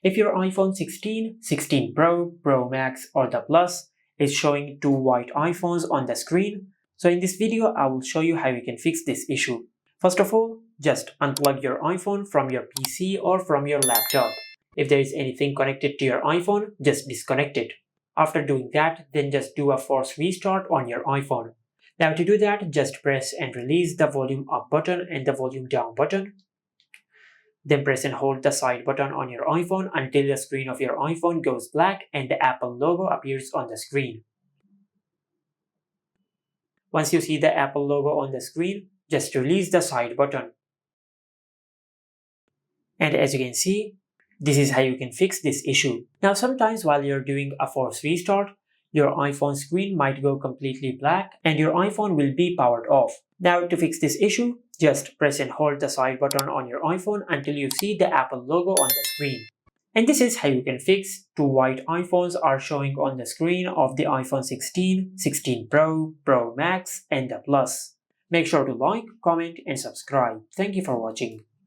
If your iPhone 16, 16 Pro, Pro Max or the Plus is showing two white iPhones on the screen, so in this video I will show you how you can fix this issue. First of all, just unplug your iPhone from your PC or from your laptop. If there is anything connected to your iPhone, just disconnect it. After doing that, then just do a force restart on your iPhone. Now to do that, just press and release the volume up button and the volume down button. Then press and hold the side button on your iPhone until the screen of your iPhone goes black and the Apple logo appears on the screen. Once you see the Apple logo on the screen, just release the side button. And as you can see, this is how you can fix this issue. Now sometimes while you're doing a force restart, your iPhone screen might go completely black and your iPhone will be powered off. Now to fix this issue, just press and hold the side button on your iPhone until you see the Apple logo on the screen. And this is how you can fix two white iPhones are showing on the screen of the iPhone 16, 16 Pro, Pro Max and the Plus. Make sure to like, comment and subscribe. Thank you for watching.